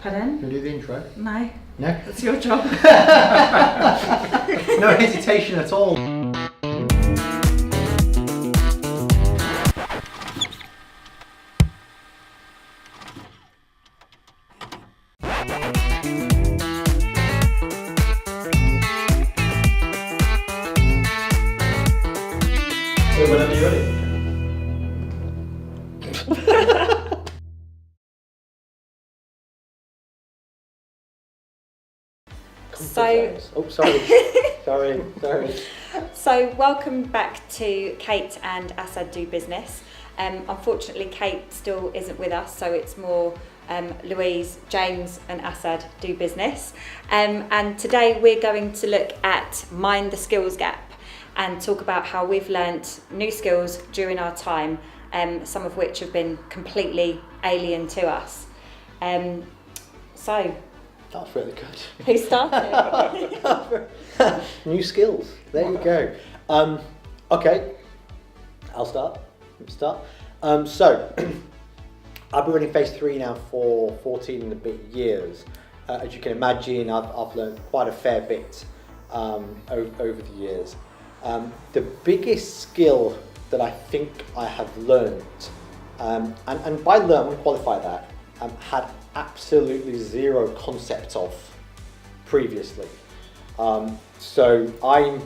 Pardon? Can you do the intro? No. No? That's your job. No hesitation at all. So whenever you're ready. Sorry. So welcome back to Kate and Assad Do Business. Unfortunately, Kate still isn't with us, so it's more Louise, James and Assad Do Business. And today we're going to look at Mind the Skills Gap and talk about how we've learnt new skills during our time, some of which have been completely alien to us. So, That's really good. who started? New skills. There you go. Okay, I'll start. So, I've been running phase 3 now for 14 and a bit years. As you can imagine, I've learned quite a fair bit over the years. The biggest skill that I think I have learned, and by learn, I'm going to qualify that, had absolutely zero concept of previously. So I'm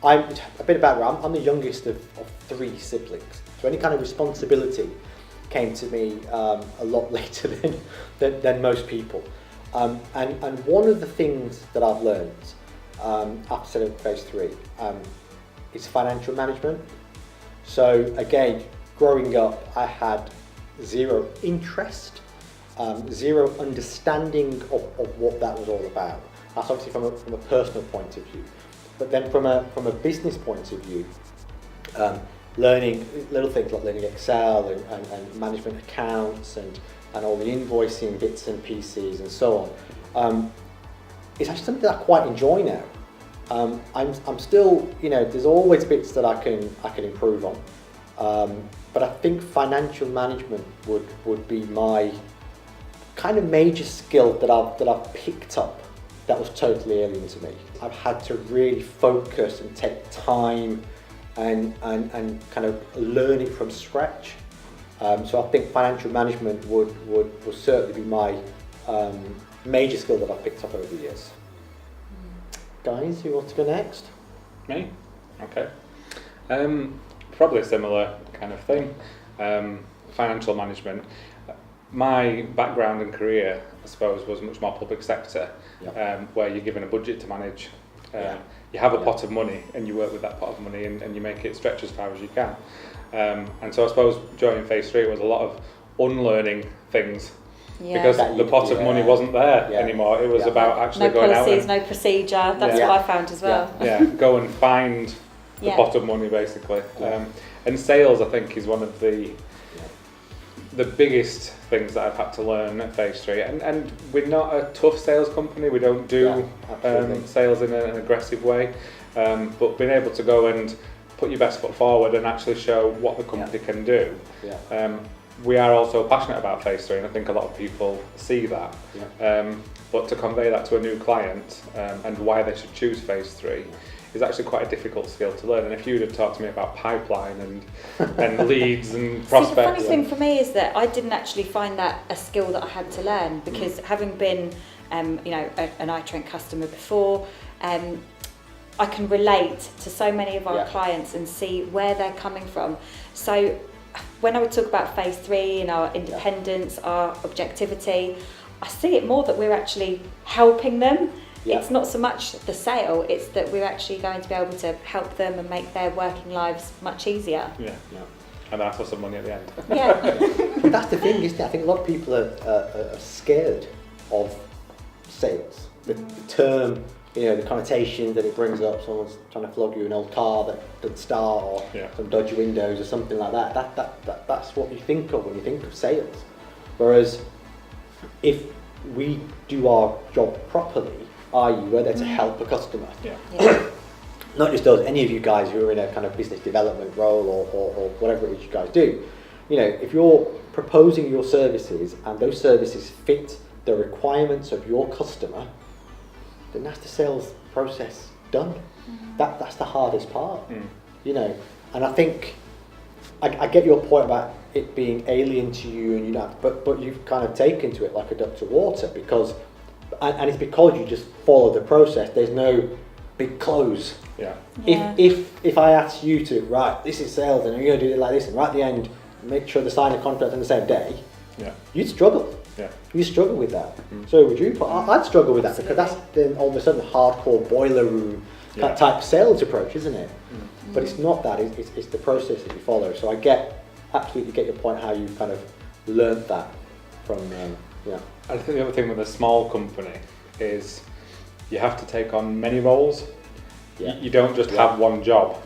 a bit about I'm the youngest of 3 siblings. So any kind of responsibility came to me a lot later than most people. And one of the things that I've learned after phase 3 is financial management. So again, growing up, I had zero interest, zero understanding of what that was all about. That's obviously from a personal point of view. But then from a business point of view, learning little things like learning Excel and management accounts and all the invoicing bits and pieces and so on, it's actually something that I quite enjoy now. I'm still, there's always bits that I can improve on, but I think financial management would be my kind of major skill that I've picked up that was totally alien to me. I've had to really focus and take time and kind of learn it from scratch. So I think financial management would certainly be my major skill that I've picked up over the years. Guys, who wants to go next? Me? Okay. Probably a similar kind of thing. Financial management. My background and career, I suppose, was much more public sector, where you're given a budget to manage. You have a pot of money and you work with that pot of money and you make it stretch as far as you can. And so I suppose during phase 3 it was a lot of unlearning things. Because the pot of money wasn't there anymore. It was about actually going out. No policies, no procedure. That's what I found as well. Go and find the pot of money basically. And sales, I think, is one of the biggest things that I've had to learn at phase 3. And we're not a tough sales company. We don't do sales in an aggressive way. But being able to go and put your best foot forward and actually show what the company can do. We are also passionate about phase 3, and I think a lot of people see that. But to convey that to a new client and why they should choose phase 3 is actually quite a difficult skill to learn. And if you'd have talked to me about pipeline and leads and prospects. See, the funny thing for me is that I didn't actually find that a skill that I had to learn, because having been an iTrent customer before, I can relate to so many of our clients and see where they're coming from. So when I would talk about phase 3 and our independence, our objectivity, I see it more that we're actually helping them. It's not so much the sale, it's that we're actually going to be able to help them and make their working lives much easier. And ask for some money at the end. But that's the thing, isn't it? I think a lot of people are scared of sales. The term, the connotation that it brings up, someone's trying to flog you an old car that doesn't start, or some dodgy windows or something like that. That's what you think of when you think of sales. Whereas if we do our job properly, i.e. we're there to help a customer. Not just us, any of you guys who are in a kind of business development role or whatever it is you guys do. If you're proposing your services and those services fit the requirements of your customer, then that's the sales process done. That's the hardest part, you know. And I think I get your point about it being alien to you, and you know, but you've kind of taken to it like a duck to water, because and it's because you just follow the process. There's no big close. Yeah. If I ask you to, right, this is sales and you're going to do it like this, and right at the end make sure they sign a contract on the same day, you'd struggle. You struggle with that. So would you? I'd struggle with that, because that's then all of a sudden hardcore boiler room type sales approach, isn't it? But it's not that. It's the process that you follow. So I absolutely get your point, how you kind of learned that from I think the other thing with a small company is you have to take on many roles. You don't just have one job.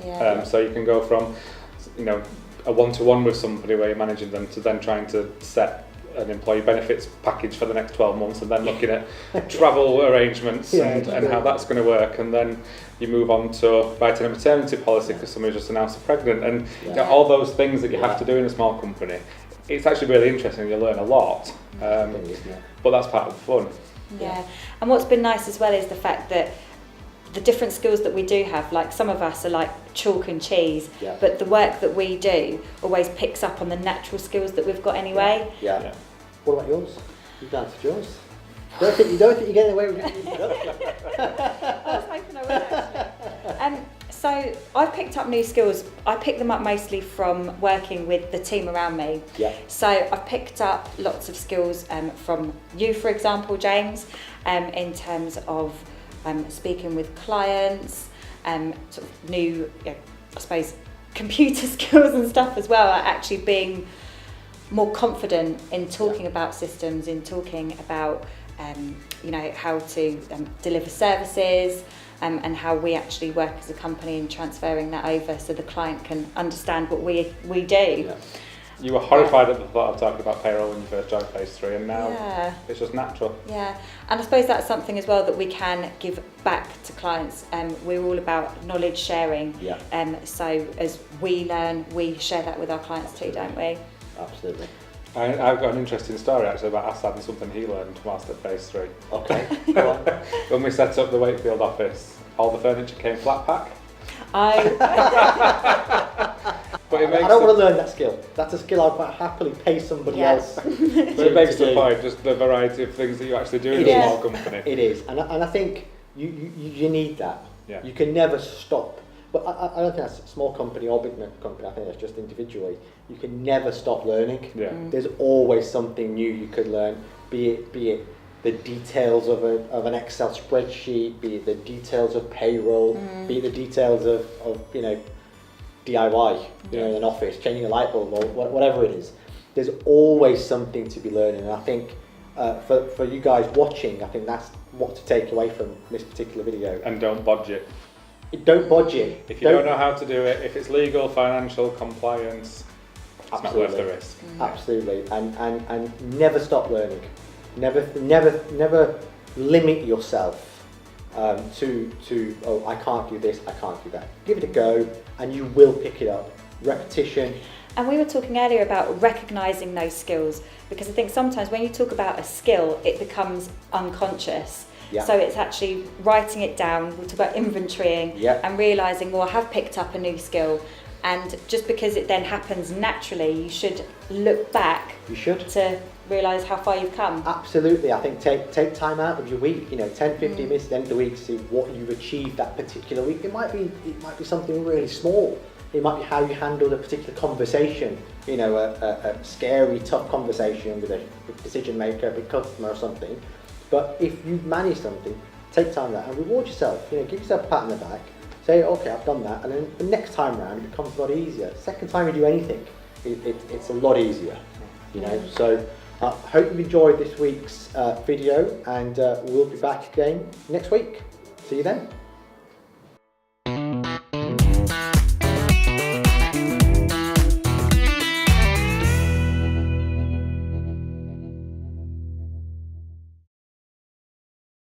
So you can go from, you know, a one-to-one with somebody where you're managing them, to then trying to set an employee benefits package for the next 12 months, and then looking at travel arrangements and how that's going to work, and then you move on to writing a maternity policy because somebody's just announced they're pregnant, and you know, all those things that you have to do in a small company. It's actually really interesting. You learn a lot, but that's part of the fun. And what's been nice as well is the fact that the different skills that we do have, like some of us are like chalk and cheese, but the work that we do always picks up on the natural skills that we've got anyway. What about yours? You've answered yours. You don't think you're getting away with it? I was hoping I would actually. So I've picked up new skills. I pick them up mostly from working with the team around me. So I've picked up lots of skills from you, for example, James, in terms of speaking with clients, sort of new, I suppose, computer skills and stuff as well, actually being more confident in talking about systems, in talking about you know, how to deliver services, and how we actually work as a company, and transferring that over so the client can understand what we do. You were horrified at the thought of talking about payroll when you first joined Phase 3, and now it's just natural. And I suppose that's something as well that we can give back to clients. We're all about knowledge sharing. So as we learn, we share that with our clients too, don't we? Absolutely. I've got an interesting story actually about Assad and something he learned whilst at Phase 3. Okay. Go on. When we set up the Wakefield office, all the furniture came flat pack. But I don't want to learn that skill. That's a skill I'd quite happily pay somebody else. But it makes the point, just the variety of things that you actually do in a small company. It is, and I think you need that. You can never stop. But I don't think that's a small company or big company. I think that's just individually. You can never stop learning. There's always something new you could learn. Be it the details of an Excel spreadsheet, be it the details of payroll, be it the details of you know, DIY, you know, in an office, changing a light bulb or whatever it is. There's always something to be learning, and I think for you guys watching, I think that's what to take away from this particular video. And don't budget. Don't budget. If you don't know how to do it, if it's legal, financial, compliance, it's not worth the risk. Absolutely, and never stop learning. Never limit yourself to I can't do this, I can't do that. Give it a go, and you will pick it up. Repetition. And we were talking earlier about recognising those skills, because I think sometimes when you talk about a skill, it becomes unconscious. So it's actually writing it down. We'll talk about inventorying and realising, well, I have picked up a new skill. And just because it then happens naturally, you should look back. You should. To realise how far you've come. Absolutely. I think take time out of your week, you know, 10, 15 minutes at the end of the week to see what you've achieved that particular week. It might be something really small. It might be how you handled a particular conversation, you know, a scary, tough conversation with a decision maker, a big customer or something. But if you've managed something, take time out and reward yourself. You know, give yourself a pat on the back. Say, okay, I've done that, and then the next time round it becomes a lot easier. Second time you do anything, it's a lot easier. You know. So, hope you've enjoyed this week's video, and we'll be back again next week. See you then.